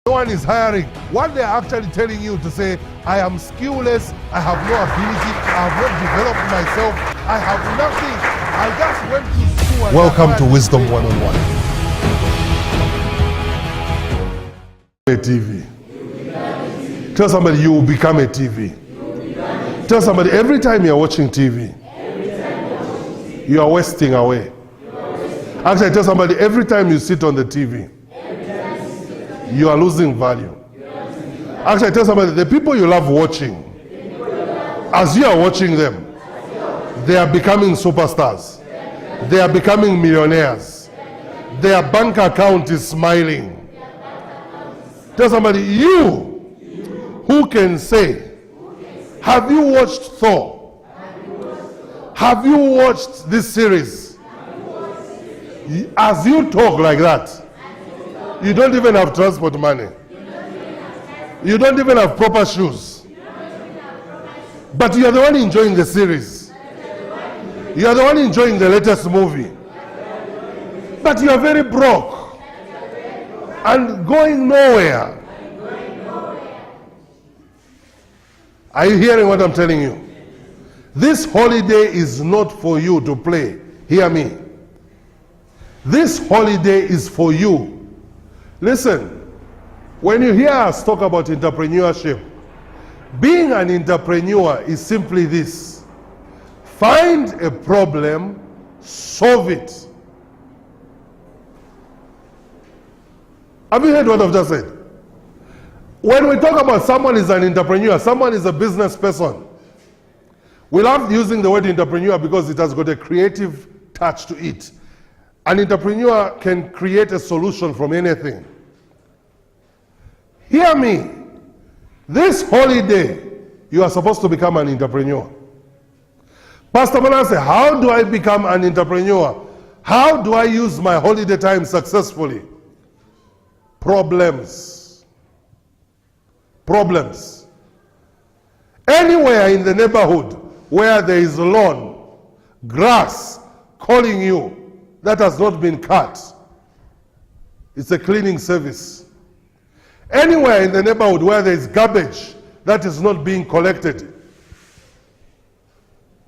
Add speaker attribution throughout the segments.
Speaker 1: No one is hiring. What they're actually telling you to say, I am skillless, I have no ability, I have not developed myself, I have nothing. I just went to school. And welcome to Wisdom 101. A TV. Tell somebody you will become a TV. Tell somebody every time you're watching TV, you are wasting away. Actually, tell somebody every time you sit on the TV, you are losing value. Actually, tell somebody the people you love watching, as you are watching them, they are becoming superstars. They are becoming millionaires. Their bank account is smiling. Tell somebody, you who can say, have you watched Thor? Have you watched this series? As you talk like that, you don't even have transport money. You don't even have proper shoes. But you are the one enjoying the series. You are the one enjoying the latest movie. But you are very broke and going nowhere. Are you hearing what I'm telling you? This holiday is not for you to play. Hear me. This holiday is for you. Listen, when you hear us talk about entrepreneurship, being an entrepreneur is simply this. Find a problem, solve it. Have you heard what I've just said? When we talk about someone is an entrepreneur, someone is a business person, we love using the word entrepreneur because it has got a creative touch to it. An entrepreneur can create a solution from anything. Hear me. This holiday, you are supposed to become an entrepreneur. Pastor Manasseh, how do I become an entrepreneur? How do I use my holiday time successfully? Problems. Problems. Anywhere in the neighborhood where there is lawn, grass calling you that has not been cut, it's a cleaning service. Anywhere in the neighborhood where there is garbage that is not being collected,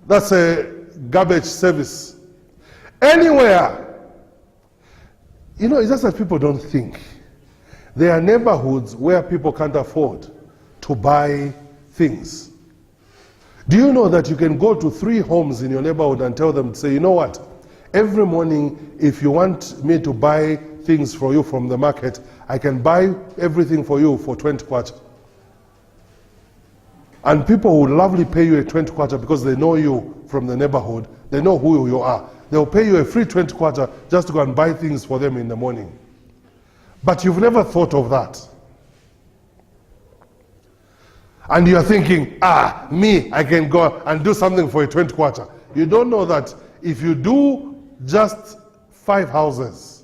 Speaker 1: that's a garbage service. Anywhere, you know, it's just that people don't think. There are neighborhoods where people can't afford to buy things. Do you know that you can go to 3 homes in your neighborhood and tell them, say, you know what, every morning if you want me to buy things for you from the market, I can buy everything for you for 20 kwacha. And people will lovely pay you a 20 kwacha because they know you from the neighborhood. They know who you are. They'll pay you a free 20 kwacha just to go and buy things for them in the morning. But you've never thought of that. And you're thinking, me, I can go and do something for a 20 kwacha. You don't know that if you do just 5 houses,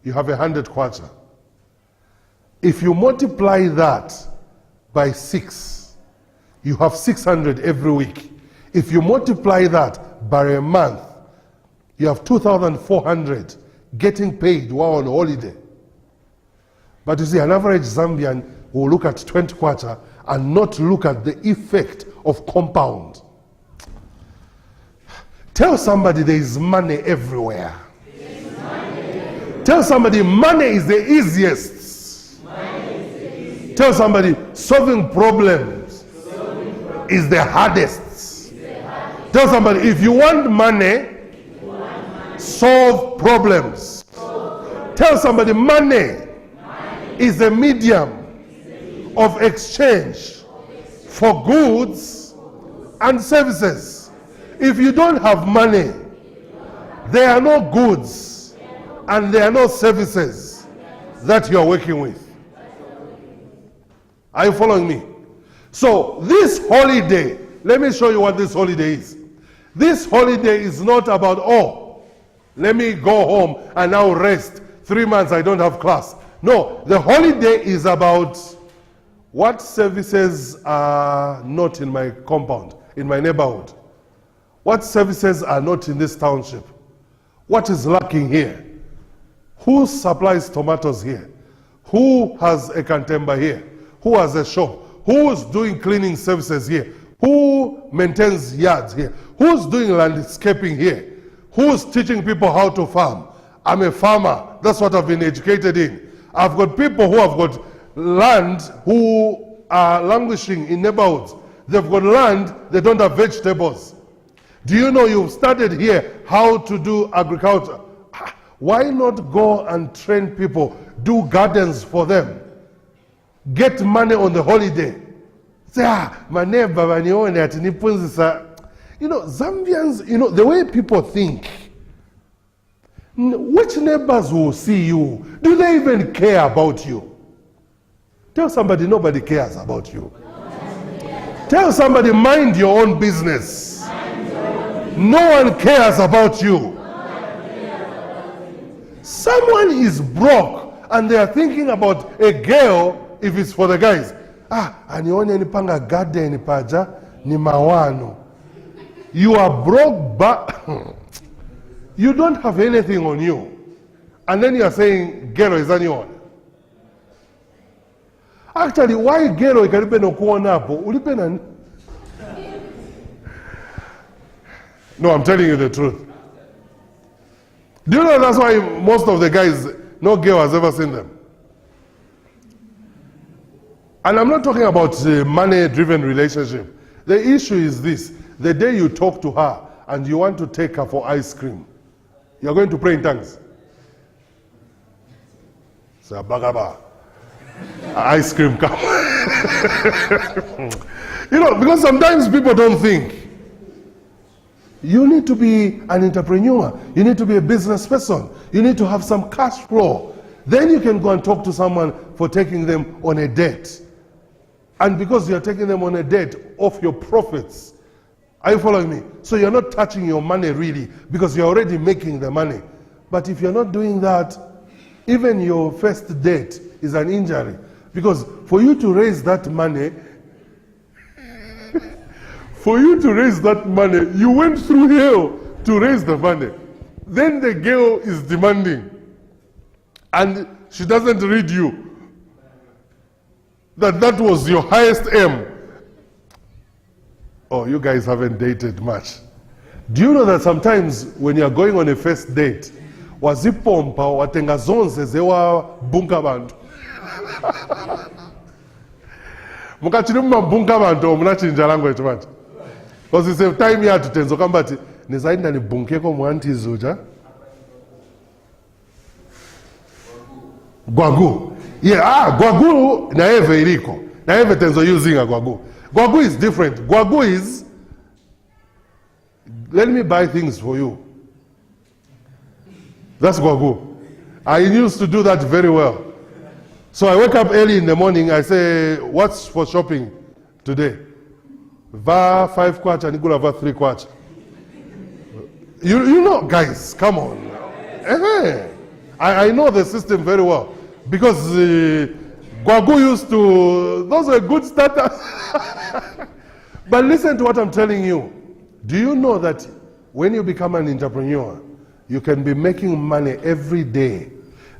Speaker 1: you have 100 kwacha. If you multiply that by 6, you have 600 every week. If you multiply that by a month, you have 2,400 getting paid while on holiday. But you see, an average Zambian will look at 20 kwacha and not look at the effect of compound. Tell somebody there is money everywhere. Tell somebody money is the easiest. Tell somebody solving problems is the hardest. Tell somebody if you want money, solve problems. Tell somebody money is a medium of exchange for goods and services. If you don't have money, there are no goods and there are no services that you are working with. Are you following me? So this holiday, let me show you what this holiday is. This holiday is not about, let me go home and now rest. 3 months I don't have class. No, the holiday is about what services are not in my compound, in my neighborhood. What services are not in this township? What is lacking here? Who supplies tomatoes here? Who has a cantemba here? Who has a shop? Who's doing cleaning services here? Who maintains yards here? Who's doing landscaping here? Who's teaching people how to farm? I'm a farmer. That's what I've been educated in. I've got people who have got land who are languishing in neighborhoods. They've got land, they don't have vegetables. Do you know you've studied here how to do agriculture? Why not go and train people, do gardens for them? Get money on the holiday. Say, my neighbor, you know, Zambians, you know, the way people think, which neighbors will see you? Do they even care about you? Tell somebody nobody cares about you. Tell somebody mind your own business. No one cares about you. Someone is broke and they are thinking about a girl if it's for the guys. Anione nipanga garden paja ni mawano. You are broke but you don't have anything on you. And then you are saying girl is anyone. Actually, why girl ikaripe no kuona hapo? Ulipe nani? No, I'm telling you the truth. Do you know that's why most of the guys, no girl has ever seen them? And I'm not talking about a money-driven relationship. The issue is this. The day you talk to her and you want to take her for ice cream, you're going to pray in tongues. Say, bagaba. Ice cream come. You know, because sometimes people don't think. You need to be an entrepreneur. You need to be a business person. You need to have some cash flow. Then you can go and talk to someone for taking them on a date. And because you're taking them on a date off your profits. Are you following me? So you're not touching your money really because you're already making the money. But if you're not doing that, even your first date is an injury. Because for you to raise that money, you went through hell to raise the money. Then the girl is demanding. And she doesn't read you. That was your highest aim. Oh, you guys haven't dated much. Do you know that sometimes when you're going on a first date, wazipompa watenga zonse zewa bunka bantu. Mukachiri mumabunka bantu munachinja language manje. Because it's a time here to tenzo kambati nizaenda ni bunkeko mwanti zuja. Gwagu. Yeah, gwagu na eve iliko. Na eve tenzo using a gwagu. Gwagu is different. Gwagu is, let me buy things for you. That's gwagu. I used to do that very well. So I wake up early in the morning, I say, what's for shopping today? Va 5 kwacha, Nikula va 3 kwacha. You know, guys, come on. I know the system very well. Because Gwagu used to, those were good starters. But listen to what I'm telling you. Do you know that when you become an entrepreneur, you can be making money every day?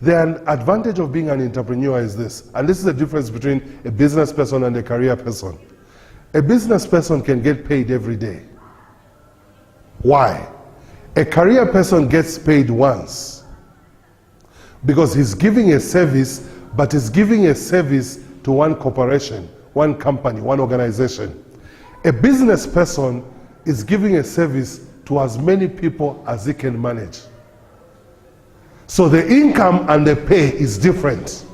Speaker 1: The advantage of being an entrepreneur is this, and this is the difference between a business person and a career person. A business person can get paid every day. Why? A career person gets paid once because he's giving a service, but he's giving a service to one corporation, one company, one organization. A business person is giving a service to as many people as he can manage. So the income and the pay is different.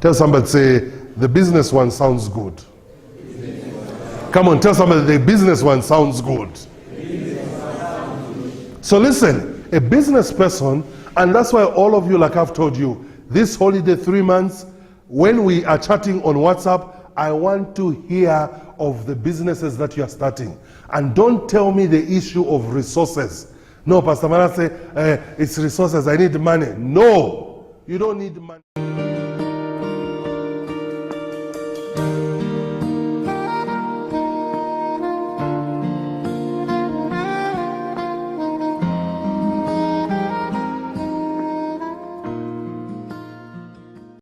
Speaker 1: Tell somebody, say, the business one sounds good. Come on, tell somebody, the business one sounds good. So listen, a business person, and that's why all of you, like I've told you, this holiday 3 months, when we are chatting on WhatsApp, I want to hear of the businesses that you are starting. And don't tell me the issue of resources. No, Pastor Manasseh, it's resources, I need money. No, you don't need money.